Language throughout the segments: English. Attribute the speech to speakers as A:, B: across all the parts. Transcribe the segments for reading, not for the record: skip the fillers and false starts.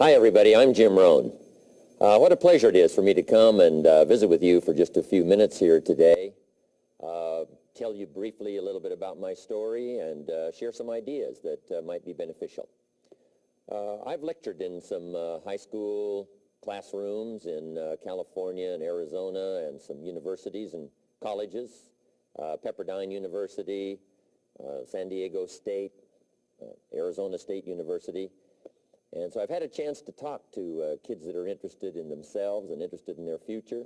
A: Hi, everybody. I'm Jim Rohn. What a pleasure it is for me to come and visit with you for just a few minutes here today. Tell you briefly a little bit about my story and share some ideas that might be beneficial. I've lectured in some high school classrooms in California and Arizona and some universities and colleges, Pepperdine University, San Diego State, Arizona State University. And so I've had a chance to talk to kids that are interested in themselves and interested in their future,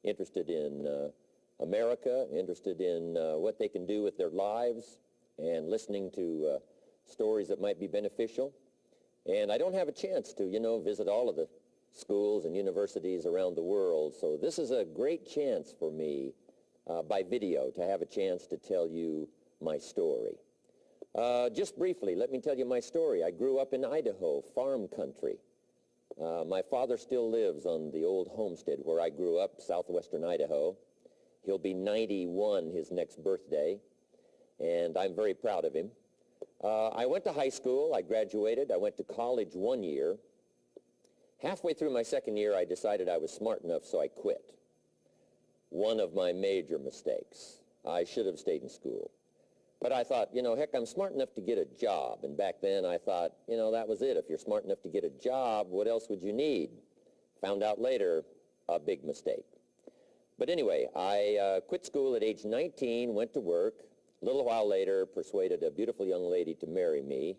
A: interested in America, interested in what they can do with their lives, and listening to stories that might be beneficial. And I don't have a chance to, visit all of the schools and universities around the world. So this is a great chance for me by video to have a chance to tell you my story. Just briefly, let me tell you my story. I grew up in Idaho, farm country. My father still lives on the old homestead where I grew up, southwestern Idaho. He'll be 91 his next birthday, and I'm very proud of him. I went to high school. I graduated. I went to college 1 year. Halfway through my second year, I decided I was smart enough, so I quit. One of my major mistakes. I should have stayed in school. But I thought, heck, I'm smart enough to get a job. And back then I thought, that was it. If you're smart enough to get a job, what else would you need? Found out later, a big mistake. But anyway, I quit school at age 19, went to work. A little while later, persuaded a beautiful young lady to marry me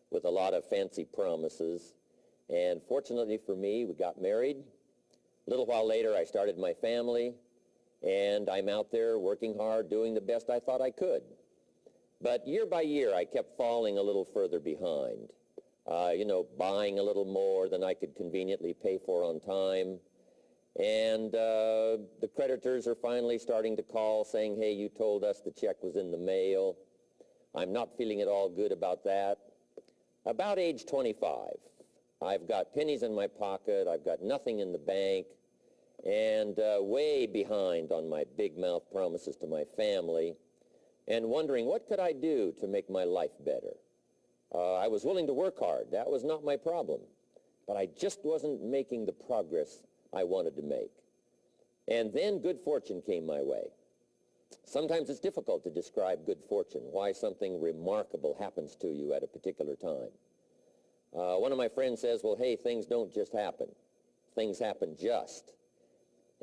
A: with a lot of fancy promises. And fortunately for me, we got married. A little while later, I started my family. And I'm out there working hard, doing the best I thought I could. But year by year, I kept falling a little further behind, buying a little more than I could conveniently pay for on time. And the creditors are finally starting to call saying, hey, you told us the check was in the mail. I'm not feeling at all good about that. About age 25, I've got pennies in my pocket. I've got nothing in the bank, and way behind on my big mouth promises to my family, and wondering what could I do to make my life better. I was willing to work hard. That was not my problem. But I just wasn't making the progress I wanted to make. And then good fortune came my way. Sometimes it's difficult to describe good fortune, why something remarkable happens to you at a particular time. One of my friends says, well, hey, things don't just happen. Things happen just.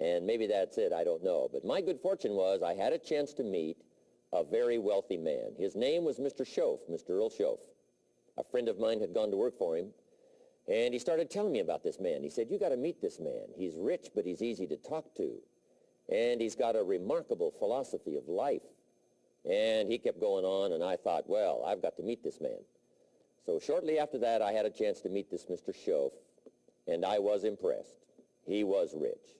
A: And maybe that's it, I don't know. But my good fortune was I had a chance to meet a very wealthy man. His name was Mr. Schoaf, Mr. Earl Schoaf. A friend of mine had gone to work for him, and he started telling me about this man. He said, you got to meet this man. He's rich, but he's easy to talk to, and he's got a remarkable philosophy of life. And he kept going on, and I thought, well, I've got to meet this man. So shortly after that, I had a chance to meet this Mr. Schoaf, and I was impressed. He was rich.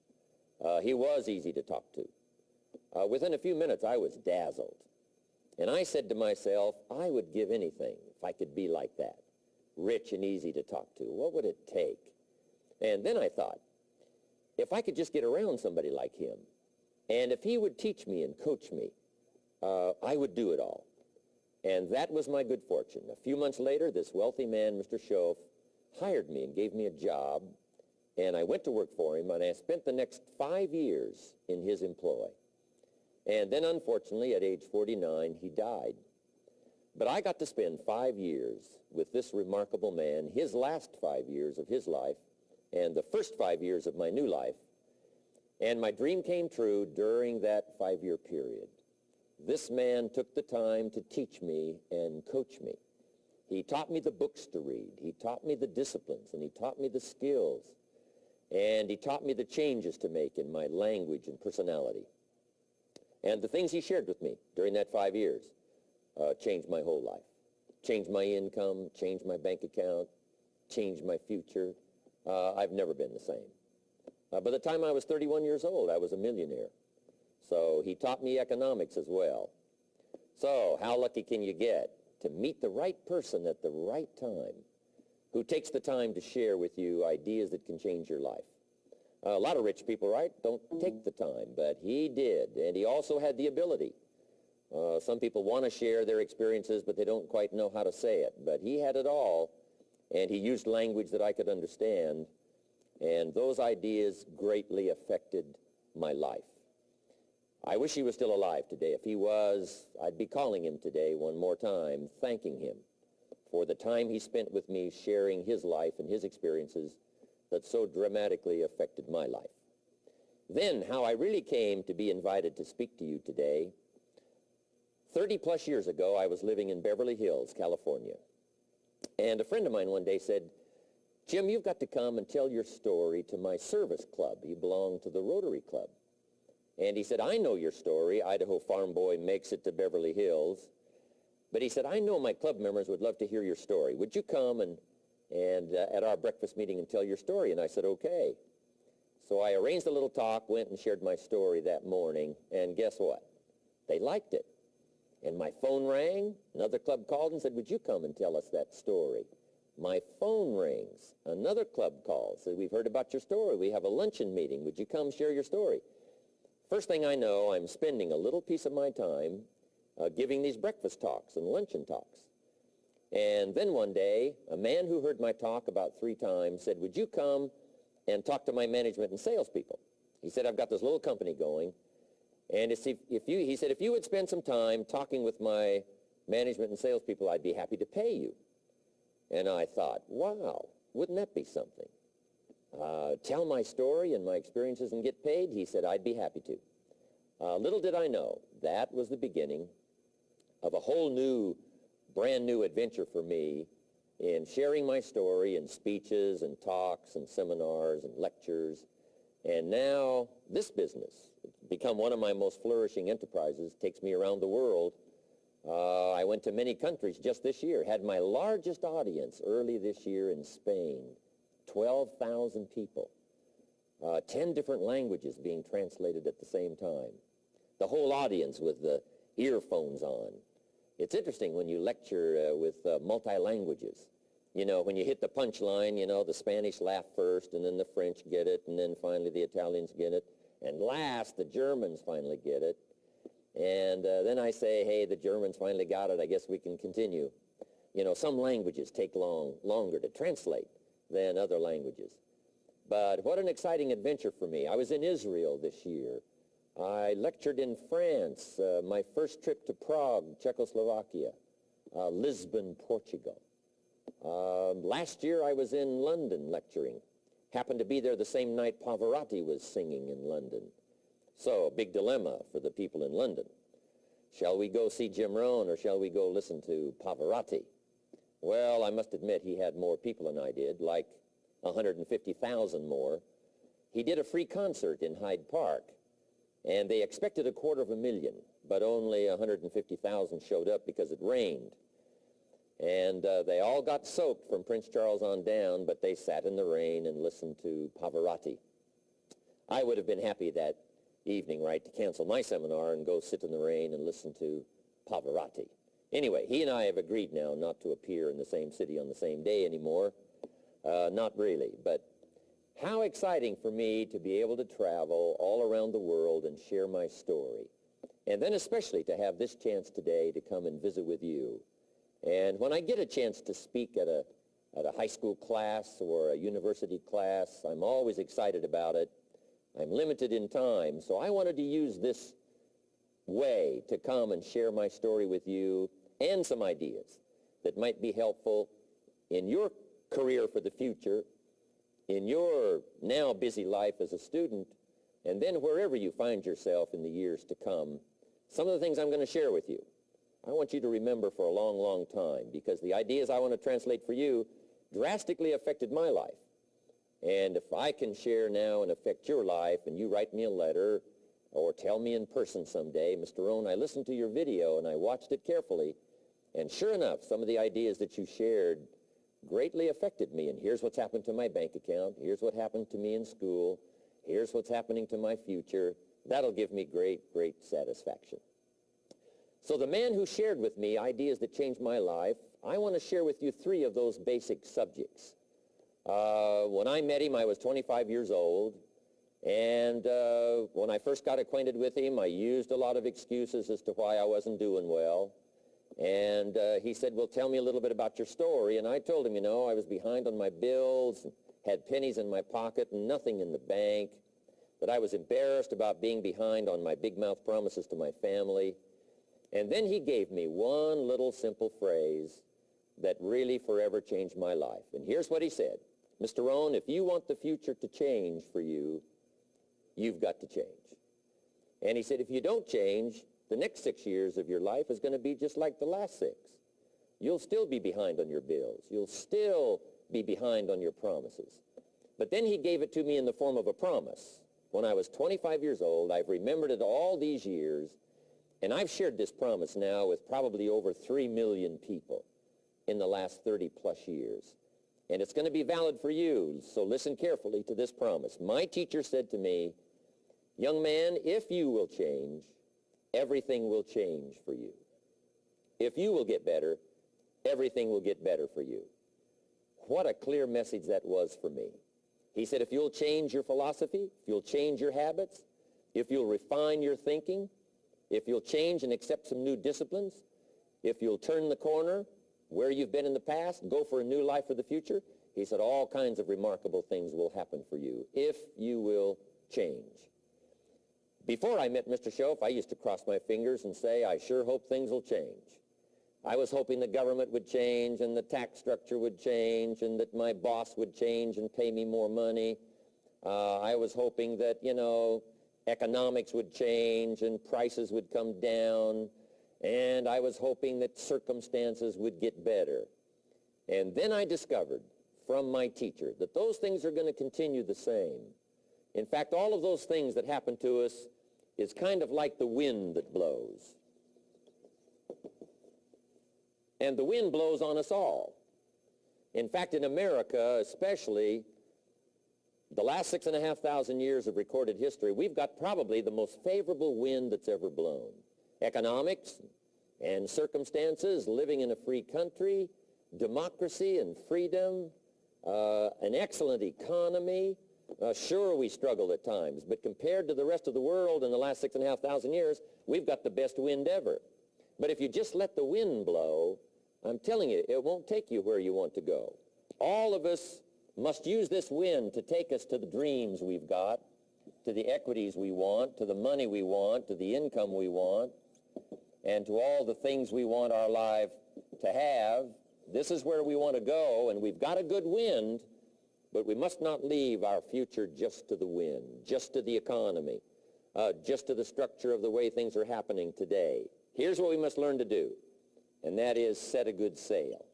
A: He was easy to talk to. Within a few minutes, I was dazzled. And I said to myself, I would give anything if I could be like that, rich and easy to talk to. What would it take? And then I thought, if I could just get around somebody like him, and if he would teach me and coach me, I would do it all. And that was my good fortune. A few months later, this wealthy man, Mr. Schoaf, hired me and gave me a job, and I went to work for him, and I spent the next 5 years in his employ. And then, unfortunately, at age 49, he died. But I got to spend 5 years with this remarkable man, his last 5 years of his life, and the first 5 years of my new life. And my dream came true during that 5-year period. This man took the time to teach me and coach me. He taught me the books to read. He taught me the disciplines, and he taught me the skills. And he taught me the changes to make in my language and personality. And the things he shared with me during that 5 years changed my whole life, changed my income, changed my bank account, changed my future. I've never been the same. By the time I was 31 years old, I was a millionaire. So he taught me economics as well. So how lucky can you get to meet the right person at the right time who takes the time to share with you ideas that can change your life? A lot of rich people, right, don't take the time, but he did, and he also had the ability. Some people want to share their experiences, but they don't quite know how to say it, but he had it all, and he used language that I could understand, and those ideas greatly affected my life. I wish he was still alive today. If he was, I'd be calling him today one more time, thanking him for the time he spent with me sharing his life and his experiences that so dramatically affected my life. Then, how I really came to be invited to speak to you today. 30-plus years ago, I was living in Beverly Hills, California. And a friend of mine one day said, "Jim, you've got to come and tell your story to my service club." He belonged to the Rotary Club. And he said, "I know your story. Idaho farm boy makes it to Beverly Hills." But he said, "I know my club members would love to hear your story. Would you come and at our breakfast meeting and tell your story?" And I said, "Okay." So I arranged a little talk, went and shared my story that morning, and guess what? They liked it. And my phone rang. Another club called and said, "Would you come and tell us that story?" My phone rings. Another club calls, said, "We've heard about your story. We have a luncheon meeting. Would you come share your story?" First thing I know, I'm spending a little piece of my time giving these breakfast talks and luncheon talks. And then one day, a man who heard my talk about 3 times said, "Would you come and talk to my management and salespeople?" He said, "I've got this little company going, and he said, if you would spend some time talking with my management and salespeople, I'd be happy to pay you." And I thought, wow, wouldn't that be something? Tell my story and my experiences and get paid? He said, "I'd be happy to." Little did I know, that was the beginning of a whole new, brand new adventure for me in sharing my story in speeches and talks and seminars and lectures. And now this business, it's become one of my most flourishing enterprises, takes me around the world. I went to many countries just this year, had my largest audience early this year in Spain, 12,000 people, 10 different languages being translated at the same time, the whole audience with the earphones on. It's interesting when you lecture with multi-languages. You know, when you hit the punchline, you know, the Spanish laugh first, and then the French get it, and then finally the Italians get it, and last the Germans finally get it. And then I say, "Hey, the Germans finally got it. I guess we can continue." You know, some languages take longer to translate than other languages. But what an exciting adventure for me. I was in Israel this year. I lectured in France, my first trip to Prague, Czechoslovakia, Lisbon, Portugal. Last year I was in London lecturing. Happened to be there the same night Pavarotti was singing in London. So, a big dilemma for the people in London. Shall we go see Jim Rohn or shall we go listen to Pavarotti? Well, I must admit he had more people than I did, like 150,000 more. He did a free concert in Hyde Park, and they expected 250,000, but only 150,000 showed up because it rained. And they all got soaked from Prince Charles on down, but they sat in the rain and listened to Pavarotti. I would have been happy that evening, right, to cancel my seminar and go sit in the rain and listen to Pavarotti. Anyway, he and I have agreed now not to appear in the same city on the same day anymore. Not really, but how exciting for me to be able to travel all around the world and share my story. And then especially to have this chance today to come and visit with you. And when I get a chance to speak at a high school class or a university class, I'm always excited about it. I'm limited in time, so I wanted to use this way to come and share my story with you and some ideas that might be helpful in your career for the future, in your now busy life as a student, and then wherever you find yourself in the years to come. Some of the things I'm going to share with you, I want you to remember for a long, long time, because the ideas I want to translate for you drastically affected my life. And if I can share now and affect your life, and you write me a letter or tell me in person someday, "Mr. Rohn, I listened to your video and I watched it carefully, and sure enough, some of the ideas that you shared greatly affected me, and here's what's happened to my bank account, here's what happened to me in school, here's what's happening to my future," that'll give me great, great satisfaction. So the man who shared with me ideas that changed my life, I want to share with you 3 of those basic subjects. When I met him, I was 25 years old, and when I first got acquainted with him, I used a lot of excuses as to why I wasn't doing well. And he said, well, tell me a little bit about your story. And I told him, you know, I was behind on my bills, had pennies in my pocket and nothing in the bank, that I was embarrassed about being behind on my big mouth promises to my family. And then he gave me one little simple phrase that really forever changed my life. And here's what he said. Mr. Rohn, if you want the future to change for you, you've got to change. And he said, if you don't change, the next 6 years of your life is going to be just like the last 6. You'll still be behind on your bills. You'll still be behind on your promises. But then he gave it to me in the form of a promise. When I was 25 years old, I've remembered it all these years, and I've shared this promise now with probably over 3 million people in the last 30-plus years. And it's going to be valid for you, so listen carefully to this promise. My teacher said to me, young man, if you will change, everything will change for you. If you will get better, everything will get better for you. What a clear message that was for me. He said, if you'll change your philosophy, if you'll change your habits, if you'll refine your thinking, if you'll change and accept some new disciplines, if you'll turn the corner where you've been in the past, go for a new life for the future, he said all kinds of remarkable things will happen for you if you will change. Before I met Mr. Schoaf, I used to cross my fingers and say, I sure hope things will change. I was hoping the government would change and the tax structure would change and that my boss would change and pay me more money. I was hoping that, you know, economics would change and prices would come down. And I was hoping that circumstances would get better. And then I discovered from my teacher that those things are going to continue the same. In fact, all of those things that happen to us is kind of like the wind that blows. And the wind blows on us all. In fact, in America especially, the last 6,500 years of recorded history, we've got probably the most favorable wind that's ever blown. Economics and circumstances, living in a free country, democracy and freedom, an excellent economy. Sure, we struggle at times, but compared to the rest of the world in the last 6,500 years, we've got the best wind ever. But if you just let the wind blow, I'm telling you, it won't take you where you want to go. All of us must use this wind to take us to the dreams we've got, to the equities we want, to the money we want, to the income we want, and to all the things we want our life to have. This is where we want to go, and we've got a good wind, but we must not leave our future just to the wind, just to the economy, just to the structure of the way things are happening today. Here's what we must learn to do, and that is set a good sail.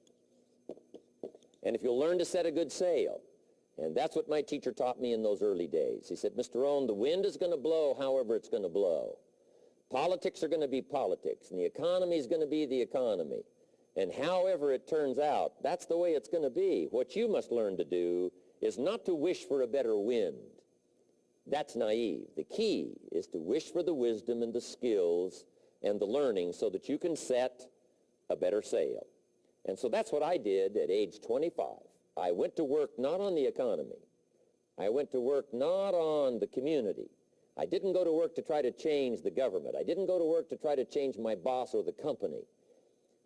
A: And if you'll learn to set a good sail, and that's what my teacher taught me in those early days. He said, Mr. Rohn, the wind is going to blow however it's going to blow. Politics are going to be politics, and the economy is going to be the economy. And however it turns out, that's the way it's going to be. What you must learn to do is not to wish for a better wind. That's naive. The key is to wish for the wisdom and the skills and the learning so that you can set a better sail. And so that's what I did at age 25. I went to work not on the economy. I went to work not on the community. I didn't go to work to try to change the government. I didn't go to work to try to change my boss or the company.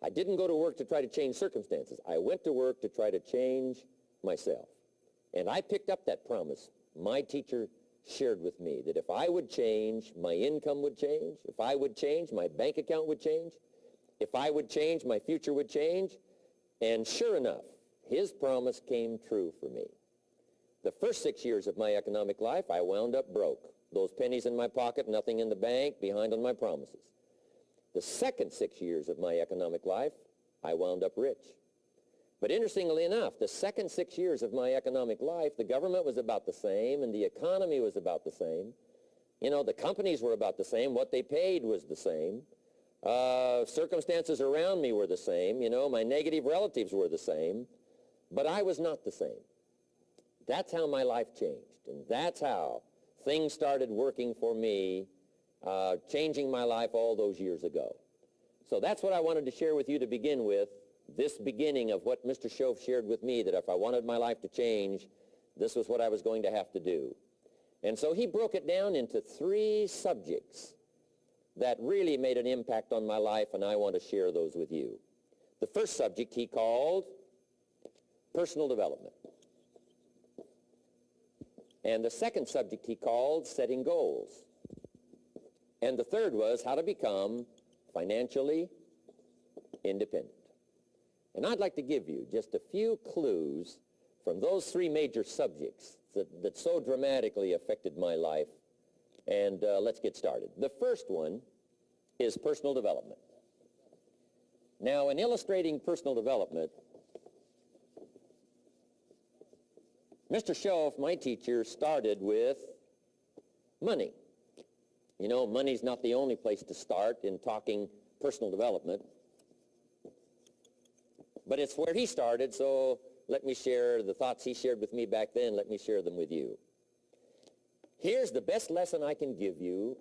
A: I didn't go to work to try to change circumstances. I went to work to try to change myself. And I picked up that promise my teacher shared with me, that if I would change, my income would change. If I would change, my bank account would change. If I would change, my future would change. And sure enough, his promise came true for me. The first 6 years of my economic life, I wound up broke. Those pennies in my pocket, nothing in the bank, behind on my promises. The second 6 years of my economic life, I wound up rich. But interestingly enough, the second 6 years of my economic life, the government was about the same and the economy was about the same. You know, the companies were about the same. What they paid was the same. Circumstances around me were the same. You know, my negative relatives were the same. But I was not the same. That's how my life changed. And that's how things started working for me, changing my life all those years ago. So that's what I wanted to share with you to begin with, this beginning of what Mr. Schoaf shared with me, that if I wanted my life to change, this was what I was going to have to do. And so he broke it down into 3 subjects that really made an impact on my life, and I want to share those with you. The first subject he called personal development. And the second subject he called setting goals. And the third was how to become financially independent. And I'd like to give you just a few clues from those three major subjects that so dramatically affected my life. And let's get started. The first one is personal development. Now, in illustrating personal development, Mr. Schoaf, my teacher, started with money. You know, money's not the only place to start in talking personal development, but it's where he started, so let me share the thoughts he shared with me back then. Let me share them with you. Here's the best lesson I can give you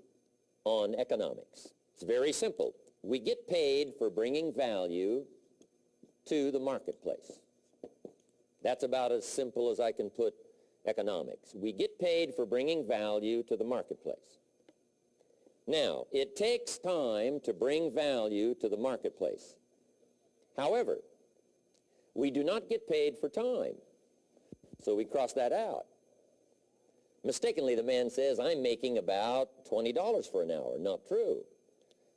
A: on economics. It's very simple. We get paid for bringing value to the marketplace. That's about as simple as I can put economics. We get paid for bringing value to the marketplace. Now, it takes time to bring value to the marketplace. However, we do not get paid for time, so we cross that out. Mistakenly, the man says, I'm making about $20 for an hour. Not true.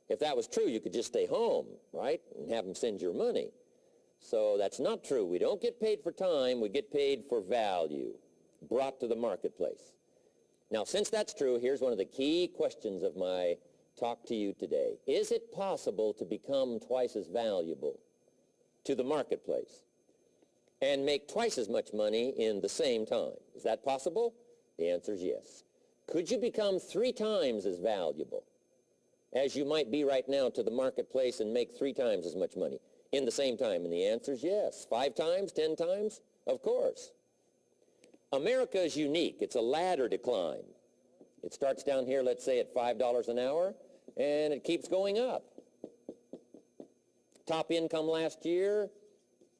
A: If that was true, you could just stay home, right, and have them send your money. So that's not true. We don't get paid for time. We get paid for value brought to the marketplace. Now, since that's true, here's one of the key questions of my talk to you today. Is it possible to become twice as valuable to the marketplace and make twice as much money in the same time? Is that possible? The answer is yes. Could you become 3 times as valuable as you might be right now to the marketplace and make 3 times as much money in the same time? And the answer is yes. 5 times, 10 times? Of course. America is unique. It's a ladder to climb. It starts down here, let's say, at $5 an hour, and it keeps going up. Top income last year,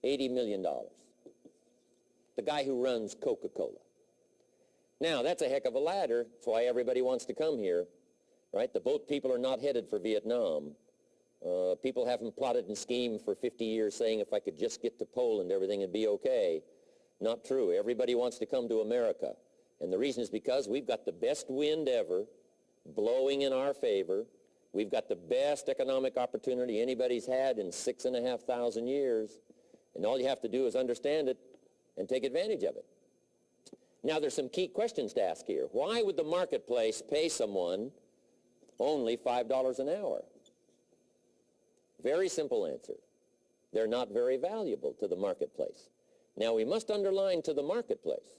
A: $80 million. The guy who runs Coca-Cola. Now, that's a heck of a ladder. That's why everybody wants to come here, right? The boat people are not headed for Vietnam. People haven't plotted and schemed for 50 years saying if I could just get to Poland, everything would be okay. Not true. Everybody wants to come to America. And the reason is because we've got the best wind ever blowing in our favor. We've got the best economic opportunity anybody's had in 6,500 years. And all you have to do is understand it and take advantage of it. Now, there's some key questions to ask here. Why would the marketplace pay someone only $5 an hour? Very simple answer. They're not very valuable to the marketplace. Now, we must underline to the marketplace.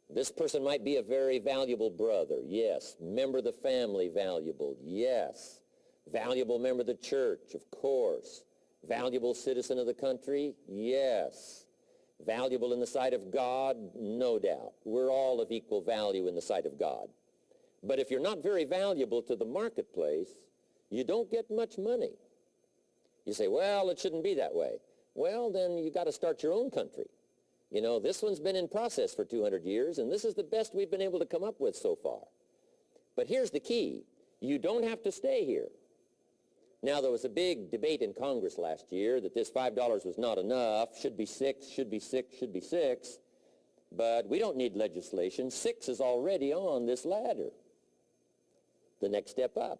A: This person might be a very valuable brother, yes. Member of the family, valuable, yes. Valuable member of the church, of course. Valuable citizen of the country, yes. Valuable in the sight of God, no doubt. We're all of equal value in the sight of God. But if you're not very valuable to the marketplace, you don't get much money. You say, well, it shouldn't be that way. Well, then you got to start your own country. You know, this one's been in process for 200 years, and this is the best we've been able to come up with so far. But here's the key. You don't have to stay here. Now, there was a big debate in Congress last year that this $5 was not enough, should be 6, should be 6, should be 6. But we don't need legislation. 6 is already on this ladder. The next step up.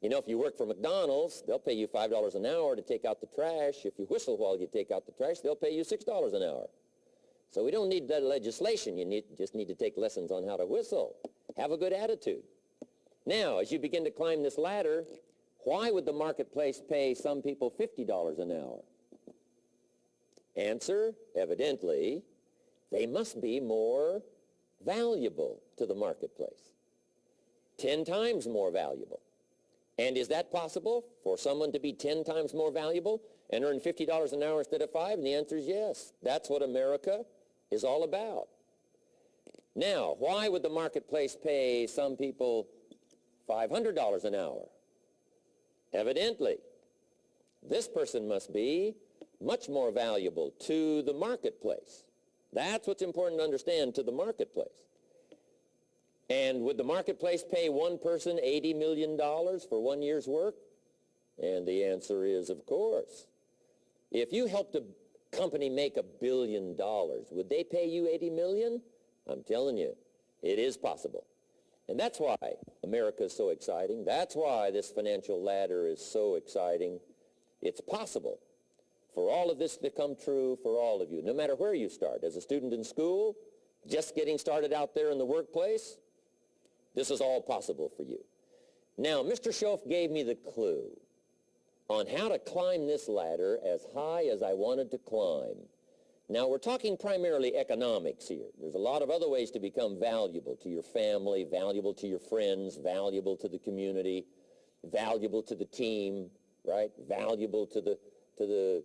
A: You know, if you work for McDonald's, they'll pay you $5 an hour to take out the trash. If you whistle while you take out the trash, they'll pay you $6 an hour. So we don't need that legislation. You just need to take lessons on how to whistle. Have a good attitude. Now, as you begin to climb this ladder, why would the marketplace pay some people $50 an hour? Answer, evidently, they must be more valuable to the marketplace. 10 times more valuable. And is that possible for someone to be 10 times more valuable and earn $50 an hour instead of 5? And the answer is yes. That's what America is all about. Now, why would the marketplace pay some people $500 an hour? Evidently, this person must be much more valuable to the marketplace. That's what's important to understand, to the marketplace. And would the marketplace pay one person $80 million for 1 year's work? And the answer is, of course. If you helped a company make $1 billion, would they pay you $80 million? I'm telling you, it is possible. And that's why America is so exciting. That's why this financial ladder is so exciting. It's possible for all of this to come true for all of you, no matter where you start. As a student in school, just getting started out there in the workplace, this is all possible for you. Now, Mr. Schoaf gave me the clue on how to climb this ladder as high as I wanted to climb. Now, we're talking primarily economics here. There's a lot of other ways to become valuable to your family, valuable to your friends, valuable to the community, valuable to the team, right? Valuable to the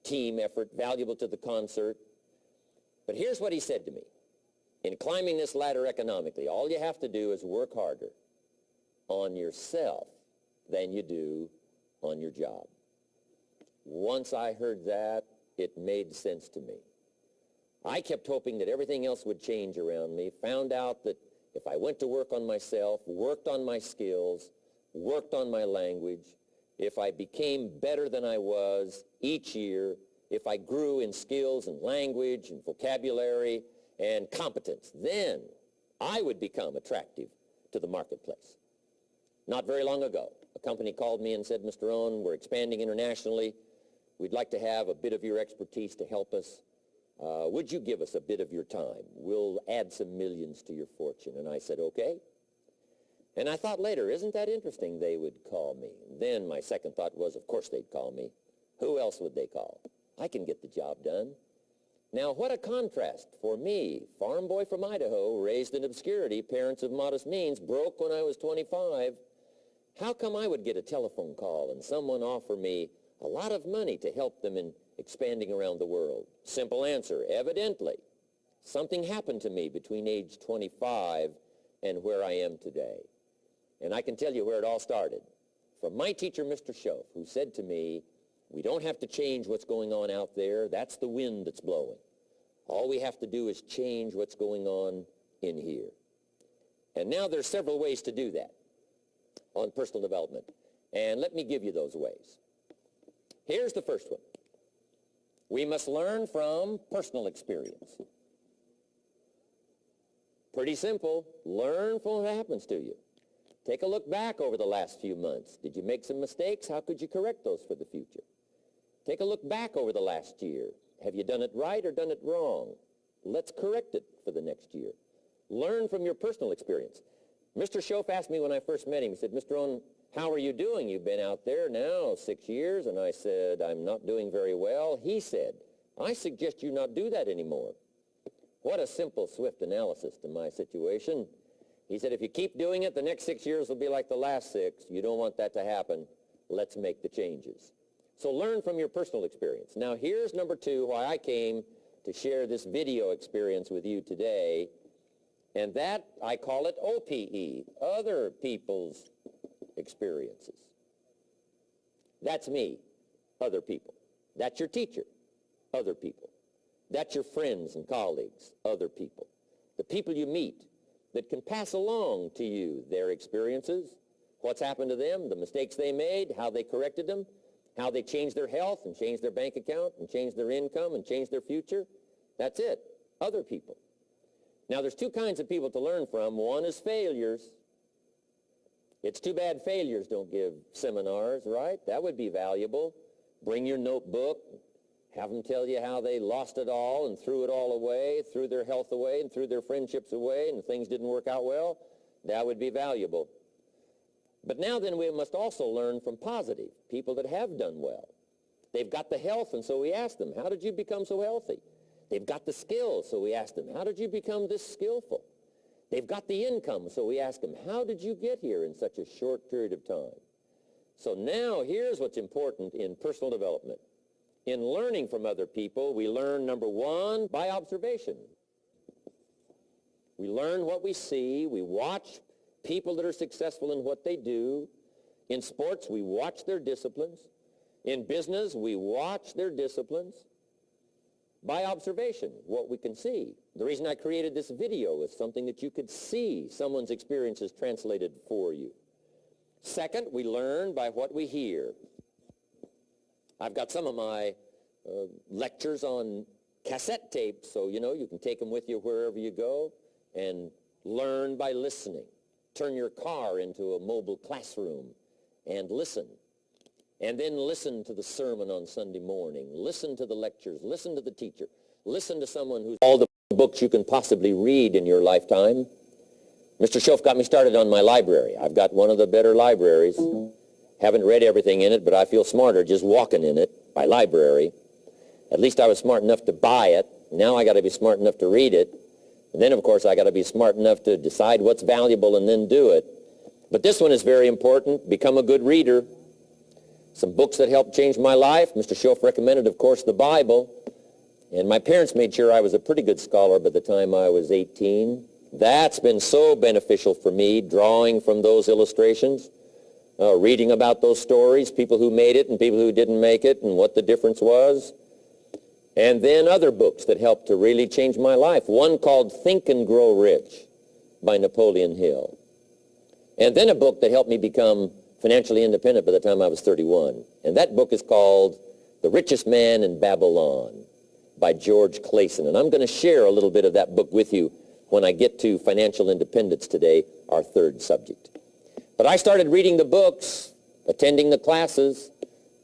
A: team effort, valuable to the concert. But here's what he said to me. In climbing this ladder economically, all you have to do is work harder on yourself than you do on your job. Once I heard that, it made sense to me. I kept hoping that everything else would change around me, found out that if I went to work on myself, worked on my skills, worked on my language, if I became better than I was each year, if I grew in skills and language and vocabulary and competence, then I would become attractive to the marketplace. Not very long ago, a company called me and said, Mr. Owen, we're expanding internationally. We'd like to have a bit of your expertise to help us. Would you give us a bit of your time? We'll add some millions to your fortune. And I said, okay. And I thought later, isn't that interesting they would call me? Then my second thought was, of course they'd call me. Who else would they call? I can get the job done. Now, what a contrast for me, farm boy from Idaho, raised in obscurity, parents of modest means, broke when I was 25. How come I would get a telephone call and someone offer me a lot of money to help them in expanding around the world? Simple answer, evidently. Something happened to me between age 25 and where I am today. And I can tell you where it all started. From my teacher, Mr. Schoaf, who said to me, we don't have to change what's going on out there. That's the wind that's blowing. All we have to do is change what's going on in here. And now there's several ways to do that on personal development. And let me give you those ways. Here's the first one. We must learn from personal experience. Pretty simple. Learn from what happens to you. Take a look back over the last few months. Did you make some mistakes? How could you correct those for the future? Take a look back over the last year. Have you done it right or done it wrong? Let's correct it for the next year. Learn from your personal experience. Mr. Schoaf asked me when I first met him, he said, Mr. Owen, how are you doing? You've been out there now 6 years. And I said, I'm not doing very well. He said, I suggest you not do that anymore. What a simple, swift analysis to my situation. He said, if you keep doing it, the next 6 years will be like the last 6. You don't want that to happen. Let's make the changes. So learn from your personal experience. Now here's number 2, why I came to share this video experience with you today. And that, I call it OPE, other people's experiences. That's me, other people. That's your teacher, other people. That's your friends and colleagues, other people. The people you meet that can pass along to you their experiences, what's happened to them, the mistakes they made, how they corrected them, how they changed their health and changed their bank account and changed their income and changed their future. That's it, other people. Now, there's 2 kinds of people to learn from. One is failures. It's too bad failures don't give seminars, right? That would be valuable. Bring your notebook, have them tell you how they lost it all and threw it all away, threw their health away and threw their friendships away and things didn't work out well. That would be valuable. But now then we must also learn from positive, people that have done well. They've got the health, and so we ask them, how did you become so healthy? They've got the skills, so we ask them, how did you become this skillful? They've got the income, so we ask them, how did you get here in such a short period of time? So now here's what's important in personal development. In learning from other people, we learn, number 1, by observation. We learn what we see. We watch people that are successful in what they do. In sports, we watch their disciplines. In business, we watch their disciplines. by observation, what we can see. The reason I created this video is something that you could see someone's experiences translated for you. Second, we learn by what we hear. I've got some of my lectures on cassette tapes, so you can take them with you wherever you go and learn by listening. Turn your car into a mobile classroom and listen. And then listen to the sermon on Sunday morning. Listen to the lectures. Listen to the teacher. Listen to someone who's all the books you can possibly read in your lifetime. Mr. Schoaf got me started on my library. I've got one of the better libraries. Haven't read everything in it, but I feel smarter just walking in it, my library. At least I was smart enough to buy it. Now I got to be smart enough to read it. And then, of course, I got to be smart enough to decide what's valuable and then do it. But this one is very important. Become a good reader. Some books that helped change my life. Mr. Schoaf recommended, of course, the Bible. And my parents made sure I was a pretty good scholar by the time I was 18. That's been so beneficial for me, drawing from those illustrations, reading about those stories, people who made it and people who didn't make it, and what the difference was. And then other books that helped to really change my life. One called Think and Grow Rich by Napoleon Hill. And then a book that helped me become financially independent by the time I was 31. And that book is called The Richest Man in Babylon by George Clason. And I'm going to share a little bit of that book with you when I get to financial independence today, our third subject. But I started reading the books, attending the classes,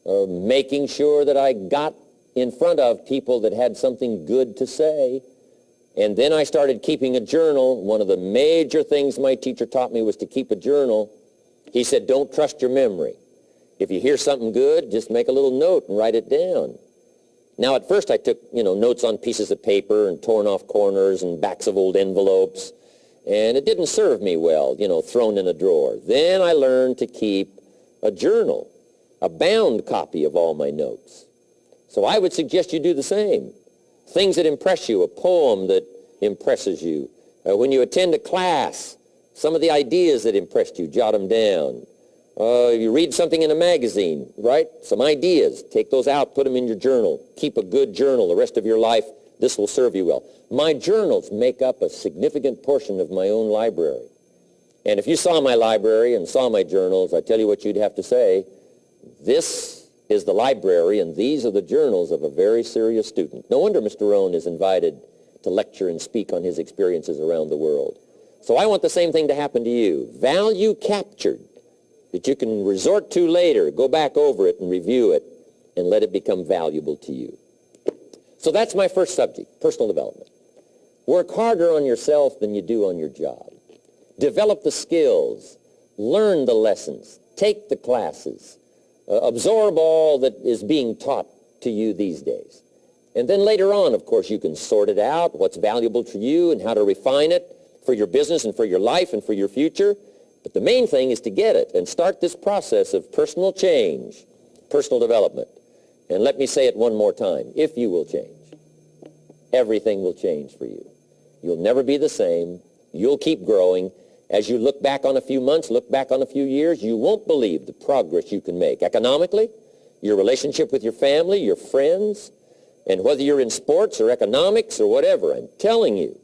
A: making sure that I got in front of people that had something good to say. And then I started keeping a journal. One of the major things my teacher taught me was to keep a journal. He said, don't trust your memory. If you hear something good, just make a little note and write it down. Now, at first I took, notes on pieces of paper and torn off corners and backs of old envelopes. And it didn't serve me well, thrown in a drawer. Then I learned to keep a journal, a bound copy of all my notes. So I would suggest you do the same. Things that impress you, a poem that impresses you. When you attend a class, some of the ideas that impressed you, jot them down. You read something in a magazine, right? Some ideas. Take those out, put them in your journal. Keep a good journal the rest of your life. This will serve you well. My journals make up a significant portion of my own library. And if you saw my library and saw my journals, I tell you what you'd have to say. This is the library, and these are the journals of a very serious student. No wonder Mr. Rohn is invited to lecture and speak on his experiences around the world. So I want the same thing to happen to you. Value captured that you can resort to later, go back over it and review it, and let it become valuable to you. So that's my first subject, personal development. Work harder on yourself than you do on your job. Develop the skills. Learn the lessons. Take the classes. Absorb all that is being taught to you these days. And then later on, of course, you can sort it out, what's valuable to you and how to refine it for your business and for your life and for your future. But the main thing is to get it and start this process of personal change, personal development. And let me say it one more time. If you will change, everything will change for you. You'll never be the same. You'll keep growing. As you look back on a few months, look back on a few years, you won't believe the progress you can make economically, your relationship with your family, your friends, and whether you're in sports or economics or whatever. I'm telling you,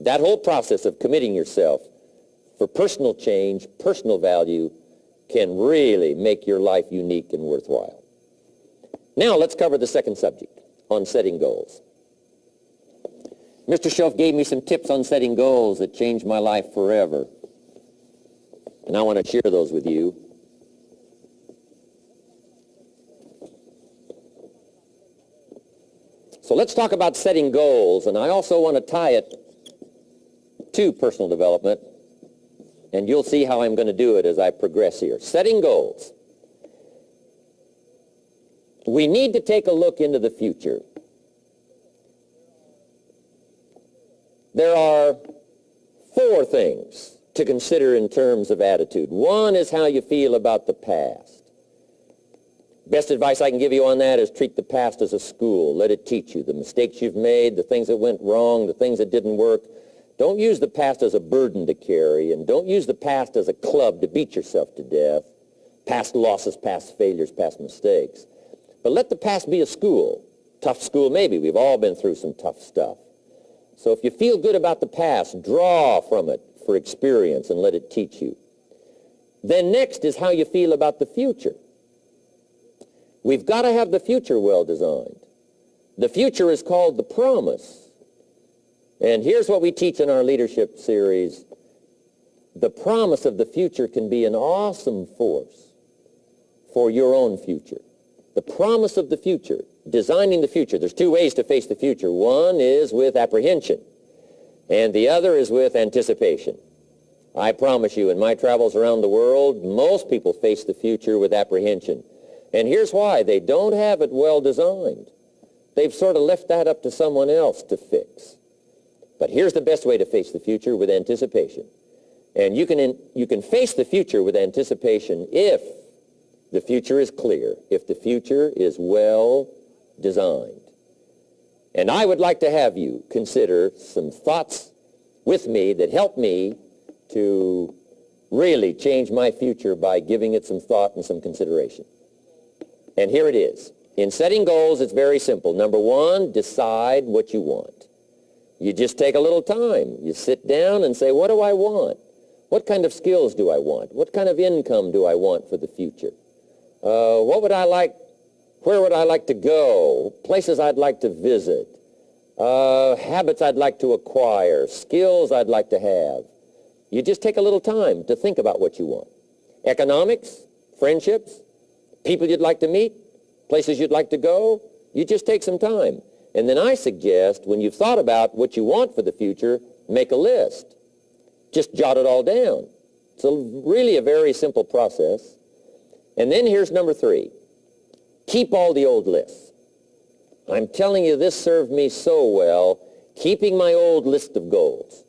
A: that whole process of committing yourself for personal change, personal value, can really make your life unique and worthwhile. Now let's cover the second subject, on setting goals. Mr. Schoaf gave me some tips on setting goals that changed my life forever. And I want to share those with you. So let's talk about setting goals, and I also want to tie it to personal development, and you'll see how I'm going to do it as I progress here. Setting goals. We need to take a look into the future. There are four things to consider in terms of attitude. One is how you feel about the past. Best advice I can give you on that is treat the past as a school. Let it teach you the mistakes you've made, the things that went wrong, the things that didn't work. Don't use the past as a burden to carry, and don't use the past as a club to beat yourself to death. Past losses, past failures, past mistakes. But let the past be a school. Tough school, maybe. We've all been through some tough stuff. So if you feel good about the past, draw from it for experience and let it teach you. Then next is how you feel about the future. We've got to have the future well designed. The future is called the promise. And here's what we teach in our leadership series. The promise of the future can be an awesome force for your own future. The promise of the future, designing the future. There's two ways to face the future. One is with apprehension, and the other is with anticipation. I promise you, in my travels around the world, most people face the future with apprehension. And here's why. They don't have it well designed. They've sort of left that up to someone else to fix. But here's the best way to face the future, with anticipation. And you can face the future with anticipation if the future is clear, if the future is well designed. And I would like to have you consider some thoughts with me that help me to really change my future by giving it some thought and some consideration. And here it is. In setting goals, it's very simple. Number one, decide what you want. You just take a little time. You sit down and say, what do I want? What kind of skills do I want? What kind of income do I want for the future? What would I like? Where would I like to go? Places I'd like to visit. Habits I'd like to acquire. Skills I'd like to have. You just take a little time to think about what you want. Economics, friendships, people you'd like to meet, places you'd like to go. You just take some time. And then I suggest, when you've thought about what you want for the future, make a list. Just jot it all down. It's really a very simple process. And then here's number three. Keep all the old lists. I'm telling you, this served me so well, keeping my old list of goals.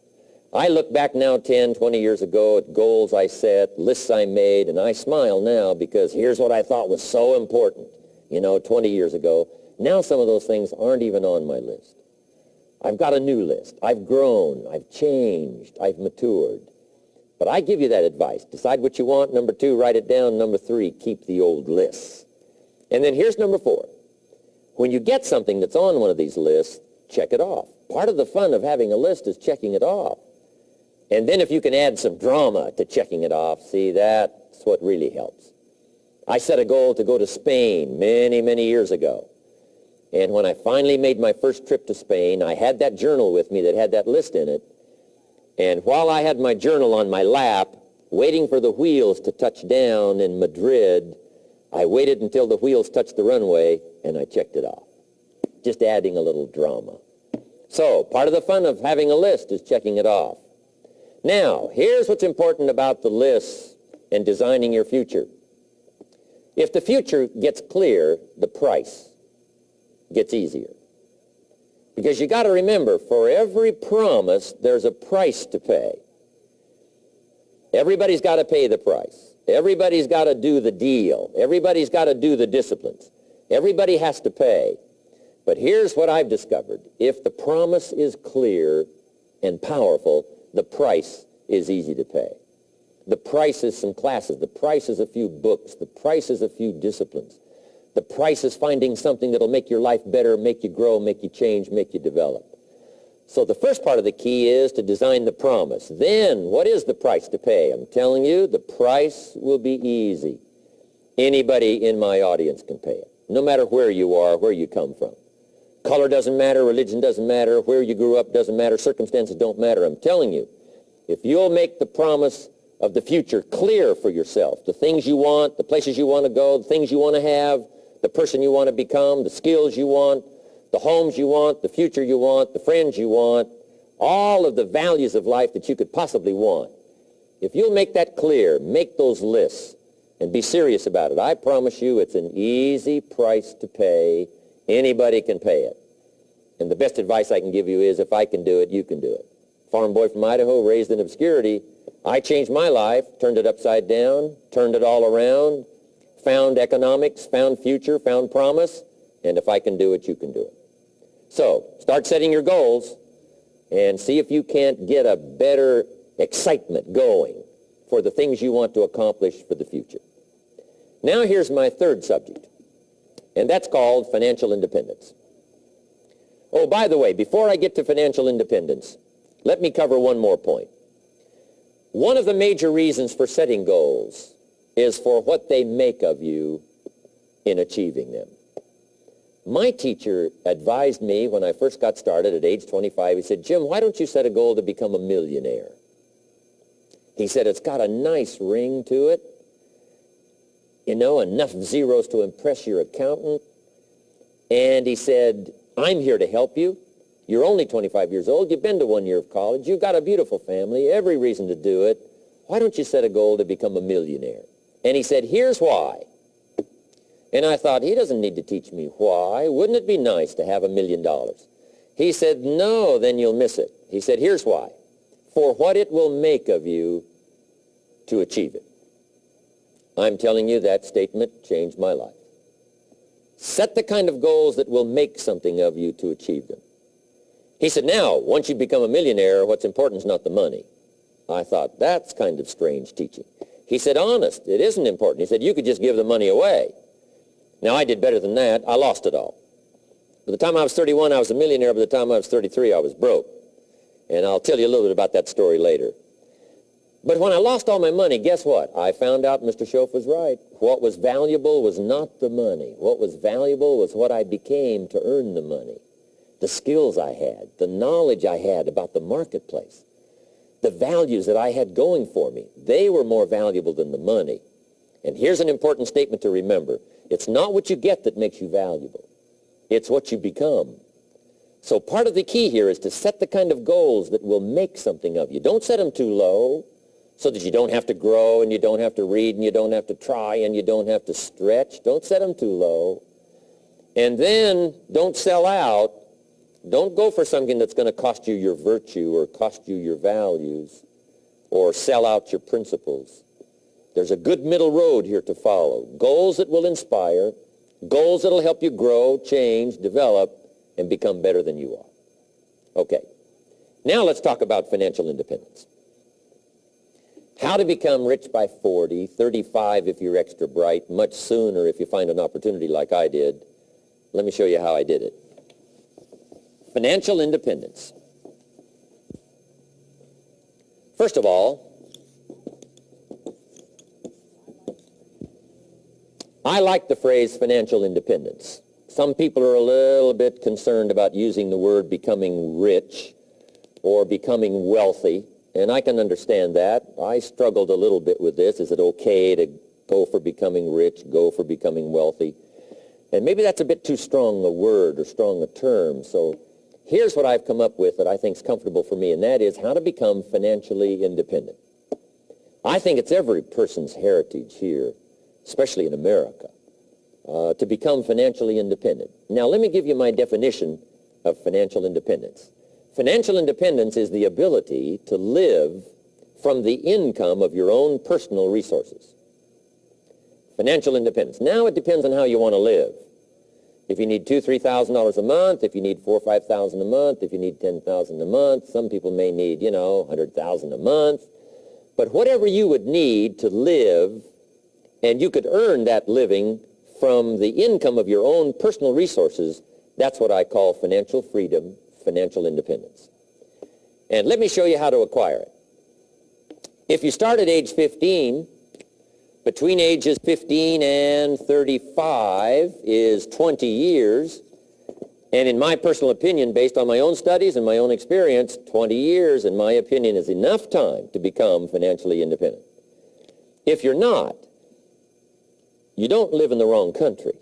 A: I look back now 10, 20 years ago at goals I set, lists I made, and I smile now because here's what I thought was so important, 20 years ago. Now some of those things aren't even on my list. I've got a new list. I've grown. I've changed. I've matured. But I give you that advice. Decide what you want. Number two, write it down. Number three, keep the old lists. And then here's number four. When you get something that's on one of these lists, check it off. Part of the fun of having a list is checking it off. And then if you can add some drama to checking it off, see, that's what really helps. I set a goal to go to Spain many, many years ago. And when I finally made my first trip to Spain, I had that journal with me that had that list in it. And while I had my journal on my lap, waiting for the wheels to touch down in Madrid, I waited until the wheels touched the runway, and I checked it off. Just adding a little drama. So, part of the fun of having a list is checking it off. Now, here's what's important about the lists and designing your future. If the future gets clear, the price gets easier. Because you got to remember, for every promise, there's a price to pay. Everybody's got to pay the price. Everybody's got to do the deal. Everybody's got to do the disciplines. Everybody has to pay. But here's what I've discovered. If the promise is clear and powerful, the price is easy to pay. The price is some classes. The price is a few books. The price is a few disciplines. The price is finding something that'll make your life better, make you grow, make you change, make you develop. So the first part of the key is to design the promise. Then, what is the price to pay? I'm telling you, the price will be easy. Anybody in my audience can pay it, no matter where you are, where you come from. Color doesn't matter, religion doesn't matter, where you grew up doesn't matter, circumstances don't matter. I'm telling you, if you'll make the promise of the future clear for yourself, the things you want, the places you want to go, the things you want to have, the person you want to become, the skills you want, the homes you want, the future you want, the friends you want, all of the values of life that you could possibly want. If you'll make that clear, make those lists, and be serious about it, I promise you it's an easy price to pay. Anybody can pay it. And the best advice I can give you is, if I can do it, you can do it. Farm boy from Idaho, raised in obscurity, I changed my life, turned it upside down, turned it all around, found economics, found future, found promise, and if I can do it, you can do it. So, start setting your goals and see if you can't get a better excitement going for the things you want to accomplish for the future. Now here's my third subject, and that's called financial independence. Oh, by the way, before I get to financial independence, let me cover one more point. One of the major reasons for setting goals is for what they make of you in achieving them. My teacher advised me when I first got started at age 25, he said, Jim, why don't you set a goal to become a millionaire? He said, it's got a nice ring to it, you know, enough zeros to impress your accountant. And he said, I'm here to help you. You're only 25 years old. You've been to 1 year of college. You've got a beautiful family, every reason to do it. Why don't you set a goal to become a millionaire? And he said, here's why. And I thought, he doesn't need to teach me why. Wouldn't it be nice to have $1 million? He said, no, then you'll miss it. He said, here's why. For what it will make of you to achieve it. I'm telling you, that statement changed my life. Set the kind of goals that will make something of you to achieve them. He said, now, once you become a millionaire, what's important is not the money. I thought, that's kind of strange teaching. He said, honest, it isn't important. He said, you could just give the money away. Now, I did better than that. I lost it all. By the time I was 31, I was a millionaire. By the time I was 33, I was broke. And I'll tell you a little bit about that story later. But when I lost all my money, guess what? I found out Mr. Schoaf was right. What was valuable was not the money. What was valuable was what I became to earn the money. The skills I had, the knowledge I had about the marketplace, the values that I had going for me. They were more valuable than the money. And here's an important statement to remember. It's not what you get that makes you valuable. It's what you become. So part of the key here is to set the kind of goals that will make something of you. Don't set them too low so that you don't have to grow and you don't have to read and you don't have to try and you don't have to stretch. Don't set them too low. And then don't sell out. Don't go for something that's going to cost you your virtue or cost you your values or sell out your principles. There's a good middle road here to follow. Goals that will inspire, goals that will help you grow, change, develop, and become better than you are. Okay. Now let's talk about financial independence. How to become rich by 40, 35 if you're extra bright, much sooner if you find an opportunity like I did. Let me show you how I did it. Financial independence. First of all, I like the phrase financial independence. Some people are a little bit concerned about using the word becoming rich or becoming wealthy, and I can understand that. I struggled a little bit with this. Is it okay to go for becoming rich, go for becoming wealthy? And maybe that's a bit too strong a word or strong a term, so here's what I've come up with that I think is comfortable for me, and that is how to become financially independent. I think it's every person's heritage here, especially in America, to become financially independent. Now, let me give you my definition of financial independence. Financial independence is the ability to live from the income of your own personal resources. Financial independence. Now, it depends on how you want to live. If you need $2,000, $3,000 a month, if you need $4,000 or $5,000 a month, if you need $10,000 a month, some people may need, $100,000 a month. But whatever you would need to live, and you could earn that living from the income of your own personal resources, that's what I call financial freedom, financial independence. And let me show you how to acquire it. If you start at age 15, between ages 15 and 35 is 20 years. And in my personal opinion, based on my own studies and my own experience, 20 years, in my opinion, is enough time to become financially independent. If you're not, you don't live in the wrong country.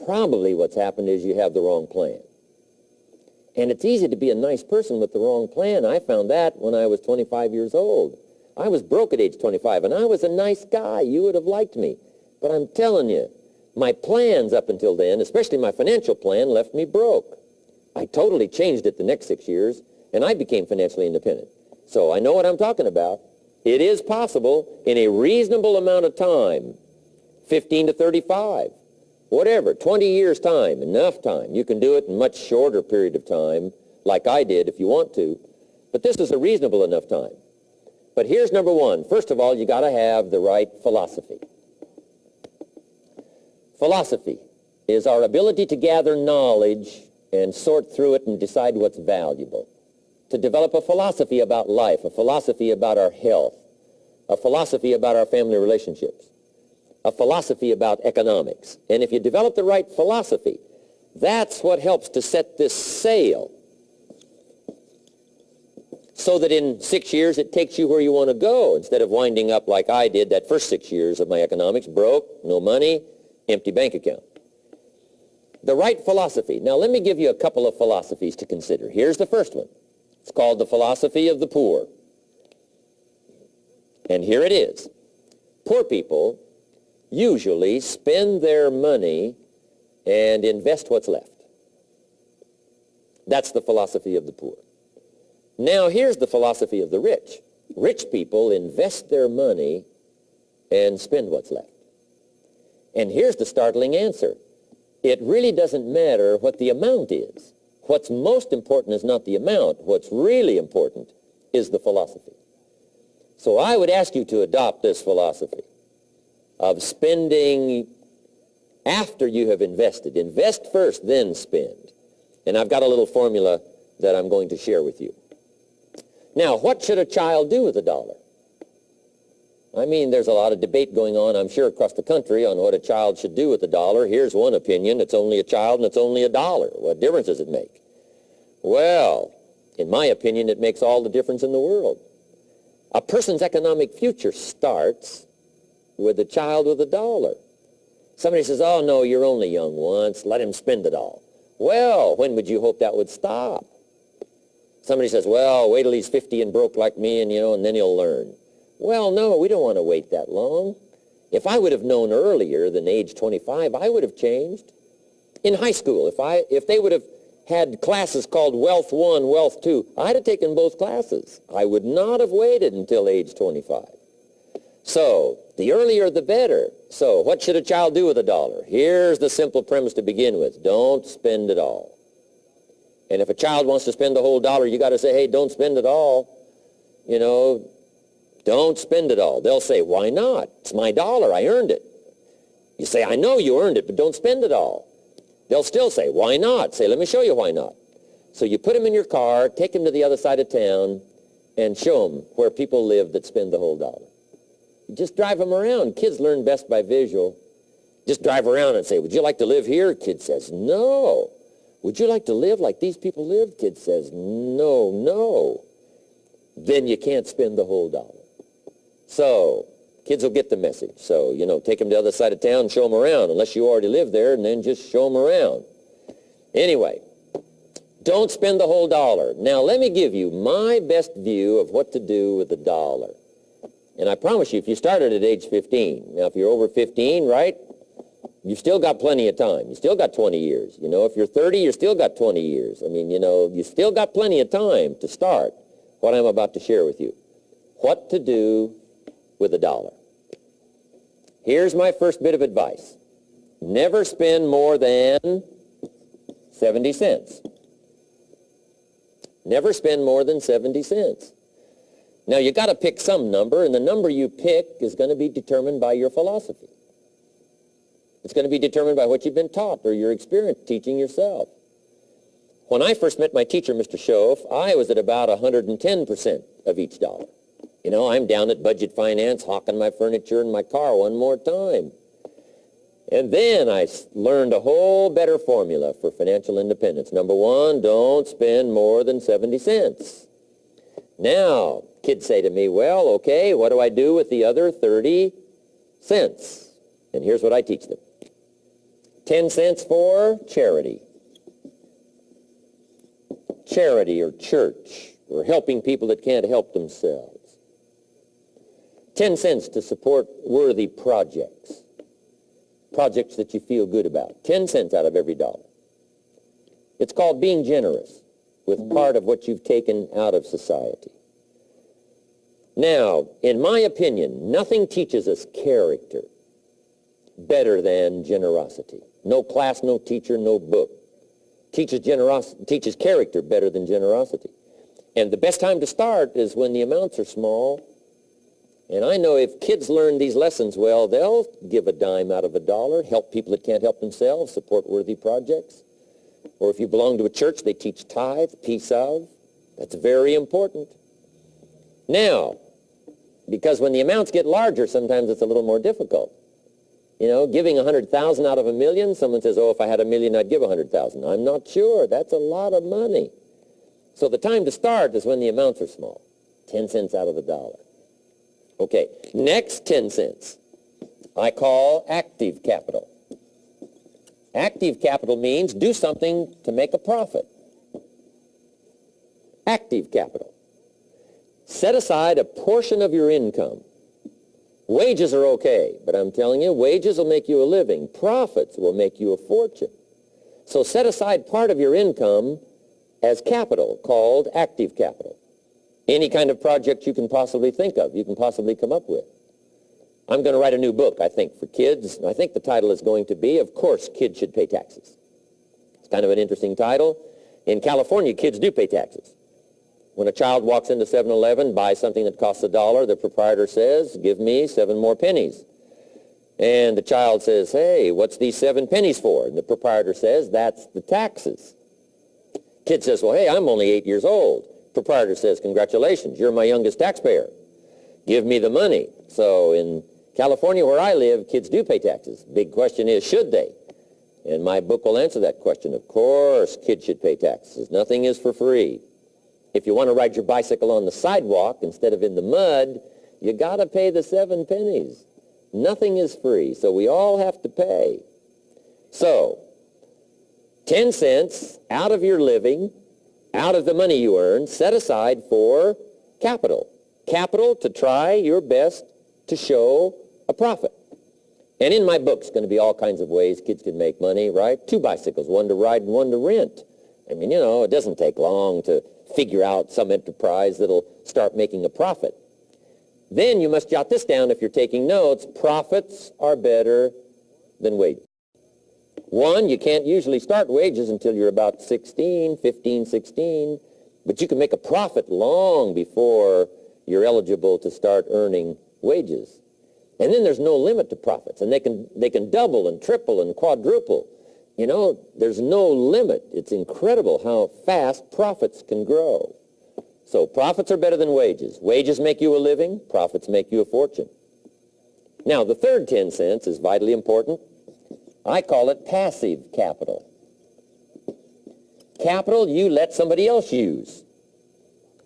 A: Probably what's happened is you have the wrong plan. And it's easy to be a nice person with the wrong plan. I found that when I was 25 years old. I was broke at age 25, and I was a nice guy. You would have liked me. But I'm telling you, my plans up until then, especially my financial plan, left me broke. I totally changed it the next 6 years, and I became financially independent. So I know what I'm talking about. It is possible in a reasonable amount of time, 15 to 35, whatever, 20 years time, enough time. You can do it in a much shorter period of time, like I did if you want to. But this is a reasonable enough time. But here's number one. First of all, you got to have the right philosophy. Philosophy is our ability to gather knowledge and sort through it and decide what's valuable. To develop a philosophy about life, a philosophy about our health, a philosophy about our family relationships, a philosophy about economics. And if you develop the right philosophy, that's what helps to set this sail so that in 6 years it takes you where you want to go instead of winding up like I did that first 6 years of my economics, broke, no money, empty bank account. The right philosophy. Now let me give you a couple of philosophies to consider. Here's the first one. It's called the philosophy of the poor. And here it is. Poor people usually spend their money and invest what's left. That's the philosophy of the poor. Now here's the philosophy of the rich. Rich people invest their money and spend what's left. And here's the startling answer. It really doesn't matter what the amount is. What's most important is not the amount. What's really important is the philosophy. So I would ask you to adopt this philosophy of spending after you have invested. Invest first, then spend. And I've got a little formula that I'm going to share with you. Now, what should a child do with $1? I mean, there's a lot of debate going on, I'm sure, across the country on what a child should do with $1. Here's one opinion. It's only a child and it's only $1. What difference does it make? Well, in my opinion, it makes all the difference in the world. A person's economic future starts with a child with $1. Somebody says, oh, no, you're only young once. Let him spend it all. Well, when would you hope that would stop? Somebody says, well, wait till he's 50 and broke like me and, and then he'll learn. Well, no, we don't want to wait that long. If I would have known earlier than age 25, I would have changed. In high school, if they would have had classes called Wealth 1, Wealth 2, I'd have taken both classes. I would not have waited until age 25. So, the earlier the better. So, what should a child do with $1? Here's the simple premise to begin with. Don't spend it all. And if a child wants to spend the whole $1, you got to say, hey, don't spend it all. Don't spend it all. They'll say, why not? It's my $1. I earned it. You say, I know you earned it, but don't spend it all. They'll still say, why not? Say, let me show you why not. So you put them in your car, take them to the other side of town, and show them where people live that spend the whole $1. You just drive them around. Kids learn best by visual. Just drive around and say, would you like to live here? Kid says, no. Would you like to live like these people live? Kid says, no, no. Then you can't spend the whole $1. So, kids will get the message. So, take them to the other side of town and show them around, unless you already live there, and then just show them around. Anyway, don't spend the whole $1. Now, let me give you my best view of what to do with $1. And I promise you, if you started at age 15, now if you're over 15, right, you've still got plenty of time. You still got 20 years. If you're 30, you still got 20 years. I mean, you still got plenty of time to start what I'm about to share with you. What to do with $1. Here's my first bit of advice. Never spend more than 70 cents. Never spend more than 70 cents. Now, you got to pick some number, and the number you pick is going to be determined by your philosophy. It's going to be determined by what you've been taught or your experience teaching yourself. When I first met my teacher, Mr. Schoaf, I was at about 110% of each $1. I'm down at budget finance, hawking my furniture and my car one more time. And then I learned a whole better formula for financial independence. Number one, don't spend more than 70 cents. Now, kids say to me, well, okay, what do I do with the other 30 cents? And here's what I teach them. 10 cents for charity. Charity or church, or helping people that can't help themselves. 10 cents to support worthy projects. Projects that you feel good about. 10 cents out of every $1. It's called being generous with part of what you've taken out of society. Now, in my opinion, nothing teaches us character better than generosity. No class, no teacher, no book teaches character better than generosity. And the best time to start is when the amounts are small. And I know if kids learn these lessons well, they'll give a dime out of $1, help people that can't help themselves, support worthy projects. Or if you belong to a church, they teach tithe, piece of. That's very important. Now, because when the amounts get larger, sometimes it's a little more difficult. You know, giving 100,000 out of a million, someone says, oh, if I had a million, I'd give 100,000. I'm not sure. That's a lot of money. So the time to start is when the amounts are small. 10 cents out of the dollar. Okay, next 10 cents I call active capital. Active capital means do something to make a profit. Active capital. Set aside a portion of your income. Wages are okay, but I'm telling you, wages will make you a living. Profits will make you a fortune. So set aside part of your income as capital, called active capital. Any kind of project you can possibly think of, you can possibly come up with. I'm going to write a new book, I think, for kids. I think the title is going to be, Of Course, Kids Should Pay Taxes. It's kind of an interesting title. In California, kids do pay taxes. When a child walks into 7-Eleven, buys something that costs $1, the proprietor says, give me 7 more pennies. And the child says, hey, what's these 7 pennies for? And the proprietor says, that's the taxes. Kid says, well, hey, I'm only 8 years old. Proprietor says, congratulations, you're my youngest taxpayer. Give me the money. So in California, where I live, kids do pay taxes. Big question is, should they? And my book will answer that question. Of course, kids should pay taxes. Nothing is for free. If you want to ride your bicycle on the sidewalk instead of in the mud, you got to pay the 7 pennies. Nothing is free, so we all have to pay. So, 10 cents out of your living, out of the money you earn, set aside for capital. Capital to try your best to show a profit. And in my book, it's going to be all kinds of ways kids can make money, right? 2 bicycles, one to ride and one to rent. I mean, you know, it doesn't take long to figure out some enterprise that'll start making a profit. Then you must jot this down if you're taking notes. Profits are better than wages. 1, you can't usually start wages until you're about 16, 15, 16, but you can make a profit long before you're eligible to start earning wages. And then there's no limit to profits, and they can double and triple and quadruple. You know, there's no limit. It's incredible how fast profits can grow. So profits are better than wages. Wages make you a living. Profits make you a fortune. Now, the third 10 cents is vitally important. I call it passive capital. Capital you let somebody else use.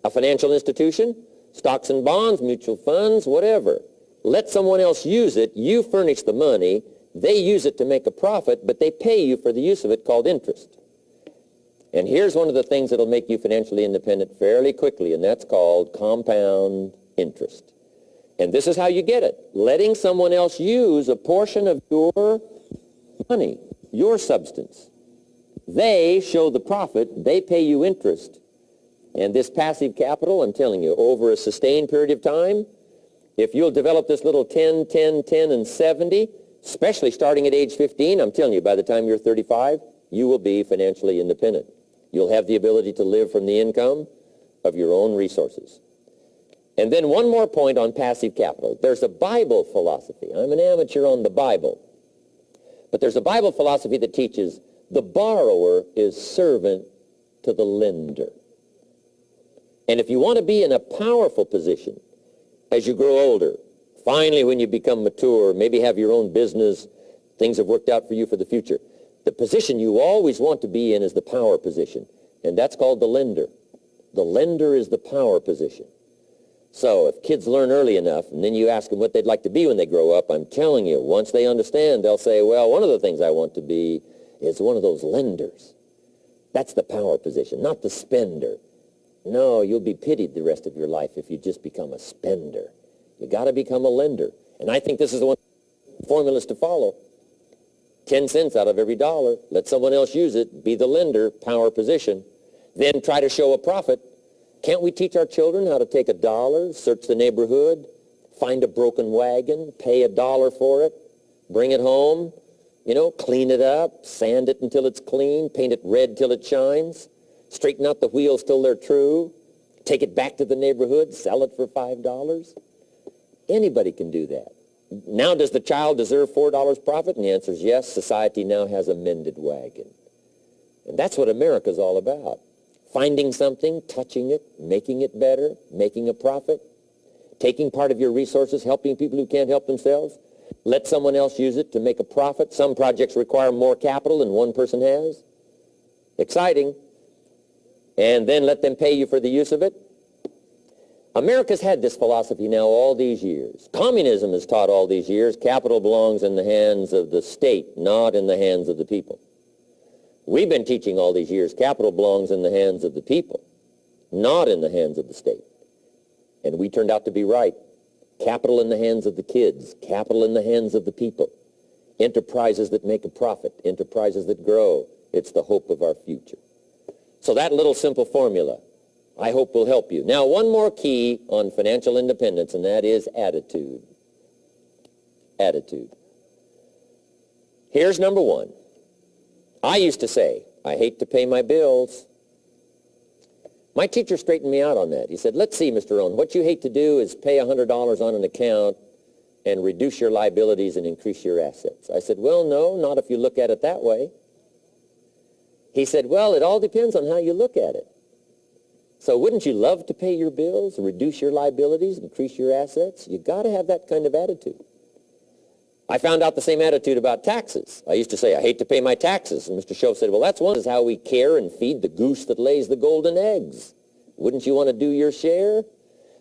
A: A financial institution, stocks and bonds, mutual funds, whatever. Let someone else use it. You furnish the money. They use it to make a profit, but they pay you for the use of it, called interest. And here's one of the things that'll make you financially independent fairly quickly, and that's called compound interest. And this is how you get it. Letting someone else use a portion of your money, your substance. They show the profit, they pay you interest. And this passive capital, I'm telling you, over a sustained period of time, if you'll develop this little 10, 10, 10, and 70, especially starting at age 15, I'm telling you, by the time you're 35, you will be financially independent. You'll have the ability to live from the income of your own resources. And then one more point on passive capital. There's a Bible philosophy. I'm an amateur on the Bible. But there's a Bible philosophy that teaches the borrower is servant to the lender. And if you want to be in a powerful position as you grow older, finally when you become mature, maybe have your own business, things have worked out for you for the future, the position you always want to be in is the power position. And that's called the lender. The lender is the power position. So if kids learn early enough, and then you ask them what they'd like to be when they grow up, I'm telling you, once they understand, they'll say, well, one of the things I want to be is one of those lenders. That's the power position, not the spender. No, you'll be pitied the rest of your life if you just become a spender. You got to become a lender. And I think this is the one formulas to follow. 10 cents out of every dollar. Let someone else use it. Be the lender, power position. Then try to show a profit. Can't we teach our children how to take $1, search the neighborhood, find a broken wagon, pay $1 for it, bring it home, you know, clean it up, sand it until it's clean, paint it red till it shines, straighten out the wheels till they're true, take it back to the neighborhood, sell it for $5? Anybody can do that. Now, does the child deserve $4 profit? And the answer is yes. Society now has a mended wagon. And that's what America's all about. Finding something, touching it, making it better, making a profit, taking part of your resources, helping people who can't help themselves. Let someone else use it to make a profit. Some projects require more capital than one person has. Exciting. And then let them pay you for the use of it. America's had this philosophy now all these years. Communism has taught all these years capital belongs in the hands of the state, not in the hands of the people. We've been teaching all these years capital belongs in the hands of the people, not in the hands of the state. And we turned out to be right. Capital in the hands of the kids, capital in the hands of the people. Enterprises that make a profit, enterprises that grow. It's the hope of our future. So that little simple formula, I hope, will help you. Now, one more key on financial independence, and that is attitude. Attitude. Here's number one. I used to say, I hate to pay my bills. My teacher straightened me out on that. He said, let's see, Mr. Owen, what you hate to do is pay $100 on an account and reduce your liabilities and increase your assets. I said, well, no, not if you look at it that way. He said, well, it all depends on how you look at it. So wouldn't you love to pay your bills, reduce your liabilities, increase your assets? You got to have that kind of attitude. I found out the same attitude about taxes. I used to say, I hate to pay my taxes. And Mr. Shove said, well, that's one is how we care and feed the goose that lays the golden eggs. Wouldn't you want to do your share?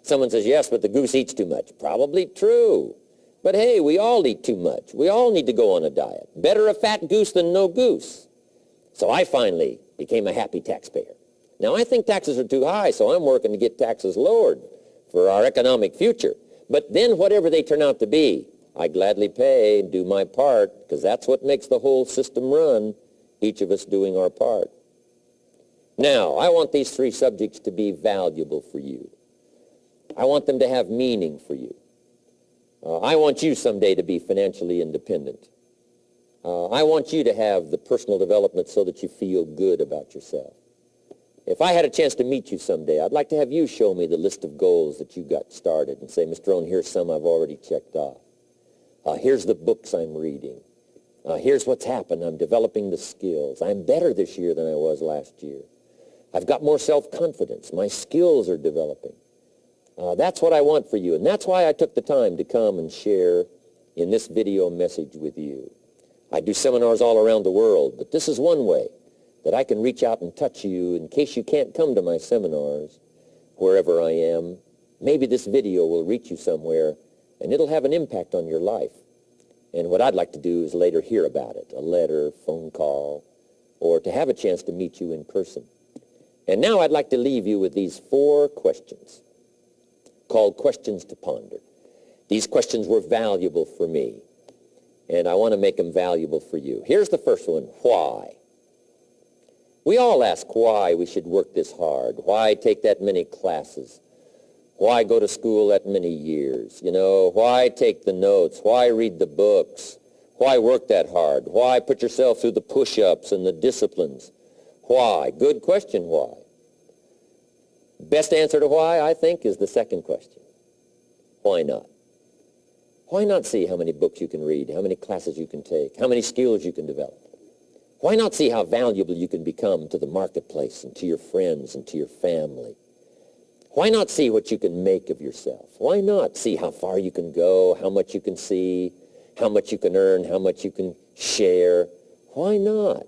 A: Someone says, yes, but the goose eats too much. Probably true. But hey, we all eat too much. We all need to go on a diet. Better a fat goose than no goose. So I finally became a happy taxpayer. Now, I think taxes are too high, so I'm working to get taxes lowered for our economic future. But then whatever they turn out to be, I gladly pay and do my part, because that's what makes the whole system run, each of us doing our part. Now, I want these three subjects to be valuable for you. I want them to have meaning for you. I want you someday to be financially independent. I want you to have the personal development so that you feel good about yourself. If I had a chance to meet you someday, I'd like to have you show me the list of goals that you got started and say, Mr. Owen, here's some I've already checked off. Here's the books I'm reading. Here's what's happened. I'm developing the skills. I'm better this year than I was last year. I've got more self-confidence. My skills are developing. That's what I want for you, and that's why I took the time to come and share in this video message with you. I do seminars all around the world, but this is one way that I can reach out and touch you in case you can't come to my seminars wherever I am. Maybe this video will reach you somewhere, and it'll have an impact on your life. And what I'd like to do is later hear about it, a letter, phone call, or to have a chance to meet you in person. And now I'd like to leave you with these 4 questions called questions to ponder. These questions were valuable for me, and I want to make them valuable for you. Here's the first one, why? We all ask why we should work this hard, why take that many classes, why go to school that many years, you know, why take the notes, why read the books, why work that hard, why put yourself through the push-ups and the disciplines, why? Good question, why? Best answer to why, I think, is the second question. Why not? Why not see how many books you can read, how many classes you can take, how many skills you can develop? Why not see how valuable you can become to the marketplace and to your friends and to your family? Why not see what you can make of yourself? Why not see how far you can go, how much you can see, how much you can earn, how much you can share? Why not?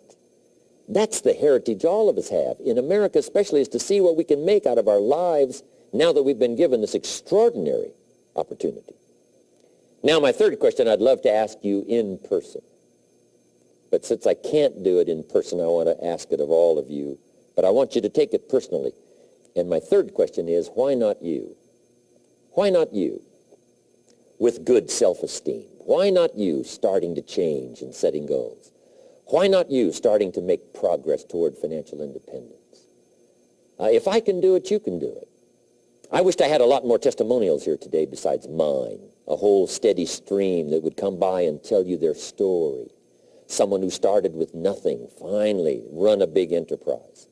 A: That's the heritage all of us have, in America especially, is to see what we can make out of our lives now that we've been given this extraordinary opportunity. Now, my third question I'd love to ask you in person. But since I can't do it in person, I want to ask it of all of you. But I want you to take it personally. And my third question is, why not you? Why not you? With good self-esteem. Why not you starting to change and setting goals? Why not you starting to make progress toward financial independence? If I can do it, you can do it. I wished I had a lot more testimonials here today besides mine. A whole steady stream that would come by and tell you their story. Someone who started with nothing, finally run a big enterprise.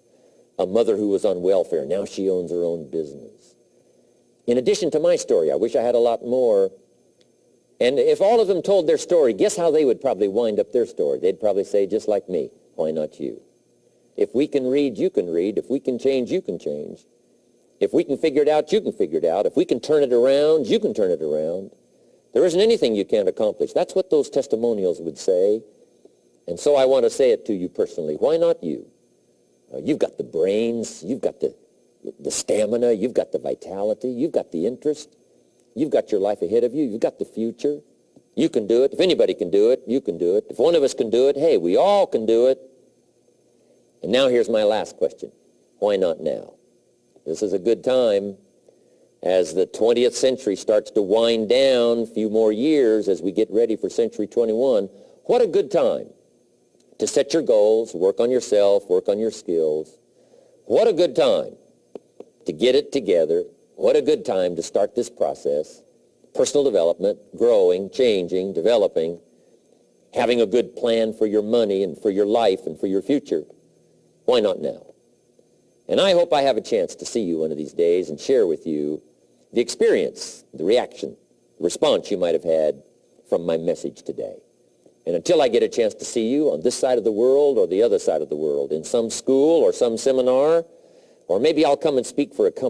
A: A mother who was on welfare, now she owns her own business. In addition to my story, I wish I had a lot more. And if all of them told their story, guess how they would probably wind up their story? They'd probably say, just like me, why not you? If we can read, you can read. If we can change, you can change. If we can figure it out, you can figure it out. If we can turn it around, you can turn it around. There isn't anything you can't accomplish. That's what those testimonials would say. And so I want to say it to you personally. Why not you? You've got the brains. You've got the stamina. You've got the vitality. You've got the interest. You've got your life ahead of you. You've got the future. You can do it. If anybody can do it, you can do it. If one of us can do it, hey, we all can do it. And now here's my last question. Why not now? This is a good time as the 20th century starts to wind down, a few more years as we get ready for century 21. What a good time to set your goals, work on yourself, work on your skills. What a good time to get it together. What a good time to start this process. Personal development, growing, changing, developing, having a good plan for your money and for your life and for your future. Why not now? And I hope I have a chance to see you one of these days and share with you the experience, the reaction, the response you might have had from my message today. And until I get a chance to see you on this side of the world or the other side of the world, in some school or some seminar, or maybe I'll come and speak for a company.